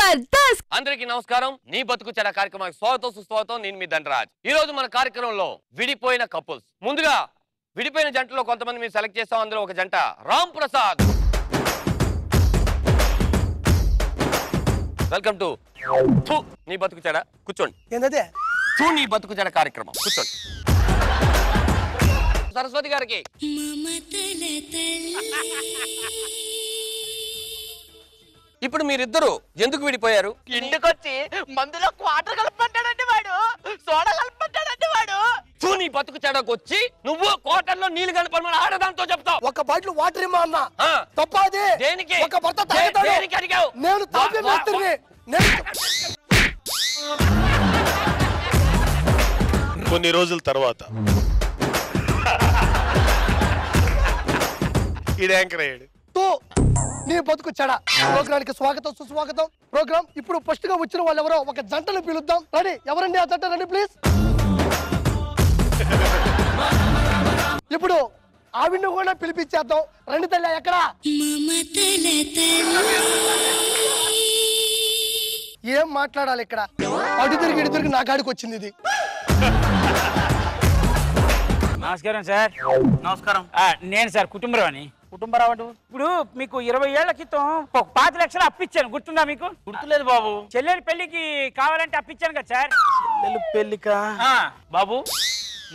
జబర్దస్త్ అందరికీ నమస్కారం. నీ బతుకు చెడ కార్యక్రమానికి స్వాగతం సుస్వాగతం. నేను మీ దండరాజ్. ఈ రోజు మన కార్యక్రమంలో విడిపోయిన కపుల్స్. ముందుగా విడిపోయిన జంటలో కొంతమంది మేము సెలెక్ట్ చేస్తాం. అందులో ఒక జంట రామ్ ప్రసాద్. వెల్కమ్ టు నీ బతుకు చెడ. కూర్చోండి. ఏంటదే నీ బతుకు చెడ కార్యక్రమం. కూర్చోండి. సరస్వతి గారికి ఇప్పుడు మీరిద్దరు ఎందుకు విడిపోయారు? ఇంటికొచ్చి మందులో క్వార్టర్ కలుపుకుంటాడండి వాడు, సోడా కలుపుకుంటాడండి వాడు. నీ బతుకు చెడకు వచ్చి నువ్వు క్వార్టర్లో నీళ్లు కలపమని ఆడదాంతో చెప్తావు. ఒక బాటిల్ వాటర్ ఇమ్మా అన్న. తప్ప అది దేనికి? ఒక భర్త తాగుతాడు. దేనికి అడిగావు? నేను తాపి మేస్త్రిని. కొన్ని రోజుల తర్వాత ఈ యాంకర్ అయ్యాడు. నీ బతుకు చెడ ప్రోగ్రానికి స్వాగతం సుస్వాగతం. ప్రోగ్రామ్ ఇప్పుడు ఫస్ట్ గా వచ్చిన వాళ్ళు ఎవరో ఒక జంటను పిలుద్దాం. రండి, ఎవరండి ఆ జంట? రండి ప్లీజ్. ఇప్పుడు ఆవిడ్ని కూడా పిలిపించేద్దాం. రండి తల్లి. ఎక్కడ ఏం మాట్లాడాలి ఇక్కడ? అటు తిరిగి నా కాడికి వచ్చింది ఇది. నమస్కారం సార్. నమస్కారం. నేను సార్ కుటుంబరావుని. కుటుంబరావు అంటూ ఇప్పుడు మీకు 20 ఏళ్ల క్రితం ఒక 5 లక్షలు అప్పిచ్చాను, గుర్తుందా మీకు? గుర్తులేదు బాబు. చెల్లెలి పెళ్లికి కావాలంటే అప్పిచ్చాను కదా సార్. చెల్లెలు పెళ్లికా? బాబు,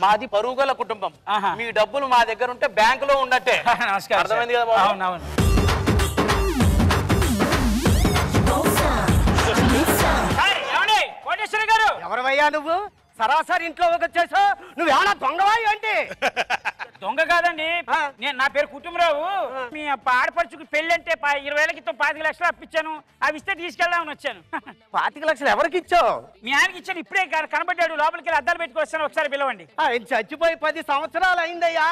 మాది పరుగుల కుటుంబం. మీ డబ్బులు మా దగ్గర ఉంటే బ్యాంకులో ఉన్నట్టే. నమస్కారం. అర్థమైంది కదా బాబు? అవునవును. కోటేశ్వర గారు, ఎవరవయ్యా నువ్వు? సరాసరి ఇంట్లో వచ్చేసా. నువ్వు ఏమన్నా దొంగవా ఏంటి? దొంగ కాదండి, నేను నా పేరు కుటుంబరావు. మీ ఆడపడుచుకు పెళ్లి అంటే 20 ఏళ్ల క్రితం 5 లక్షలు అప్పించాను. అవి ఇస్తే తీసుకెళ్దామని వచ్చాను. 25 లక్షలు ఎవరికి ఇచ్చావు? మీ ఆయనకి ఇచ్చాను. ఇప్పుడే కనబడ్డాడు. లోపలికి వెళ్ళి అద్దాలు పెట్టుకొస్తాను, ఒకసారి పిలవండి. ఆయన చచ్చిపోయి 10 సంవత్సరాలు అయిందయ్యా.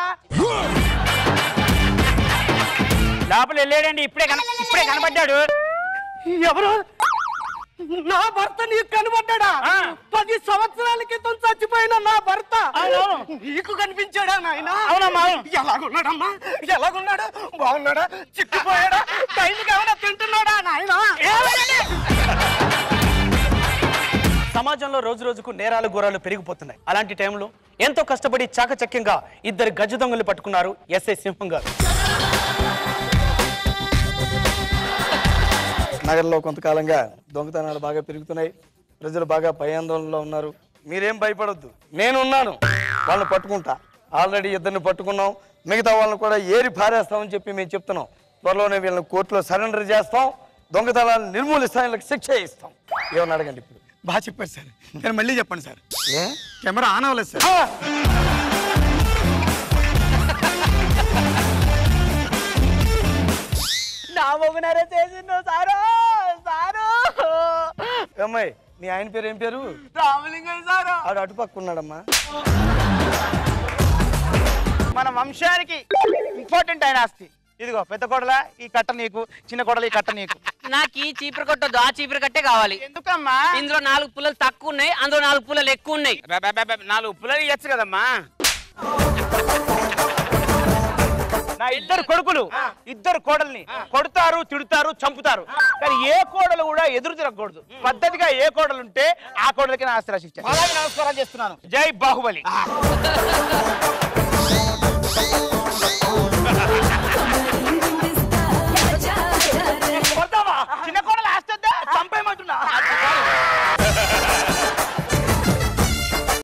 లోపల వెళ్ళాడండి. ఇప్పుడే కనబడ్డాడు. ఎవరు? నా భర్త నీకు కనబడ్డా? 10 సంవత్సరాల క్రితం చచ్చిపోయిన నా భర్త నీకు కనిపించాడా నాయన? అవునమ్మా. ఎలాగున్నాడమ్మా? ఎలాగున్నాడు? బాగున్నాడా? చిక్కిపోయాడా? టైంకి ఏమైనా తింటున్నాడా నాయన? సమాజంలో రోజు రోజుకు నేరాలు ఘోరాలు పెరిగిపోతున్నాయి. అలాంటి టైంలో ఎంతో కష్టపడి చాకచక్యంగా 2 గజ్జి దొంగలు పట్టుకున్నారు ఎస్ఐ సింహం గారు. నగరంలో కొంతకాలంగా దొంగతనాలు బాగా పెరుగుతున్నాయి. ప్రజలు బాగా భయాందోళనలో ఉన్నారు. మీరేం భయపడొద్దు, నేనున్నాను. వాళ్ళని పట్టుకుంటా. ఆల్రెడీ 2 పట్టుకున్నాం. మిగతా వాళ్ళని కూడా ఏరి పారేస్తామని చెప్పి మేము చెప్తున్నాం. త్వరలోనే వీళ్ళని కోర్టులో సరెండర్ చేస్తాం. దొంగతనాలను నిర్మూలిస్తాం. వీళ్ళకి శిక్ష ఇస్తాం. ఏమని అడగండి. ఇప్పుడు బాగా చెప్పారు సార్. నేను మళ్ళీ చెప్పండి సార్. కెమెరా ఆన్ అవ్వలేదు సార్. అమ్మాయి, మీ ఆయన పేరు ఏం పేరు? రామలింగయ్య సారు. ఆడు అటుపక్కున్నాడమ్మా. మన వంశానికి ఇంపార్టెంట్ అయిన ఆస్తి. ఇదిగో పెద్ద కోడల ఈ కట్ట నీకు, చిన్న కోడల ఈ కట్ట నీకు. నాకు ఈ చీపురు కొట్టొద్దు, ఆ చీపురు కట్టే కావాలి. ఎందుకమ్మా? ఇందులో 4 పుల్లలు తక్కువ ఉన్నాయి, అందులో 4 పుల్లలు ఎక్కువ ఉన్నాయి. 4 పుల్లలు ఇవ్వచ్చు కదమ్మా. నా 2 కొడుకులు 2 కోడల్ని కొడతారు, తిడుతారు, చంపుతారు. కానీ ఏ కోడలు కూడా ఎదురు తిరగకూడదు. పద్ధతిగా ఏ కోడలు ఉంటే ఆ కోడలకి నా ఆస్తి రాసిచ్చాను. అలాగే నమస్కారం చేస్తున్నాను. జై బాహుబలి.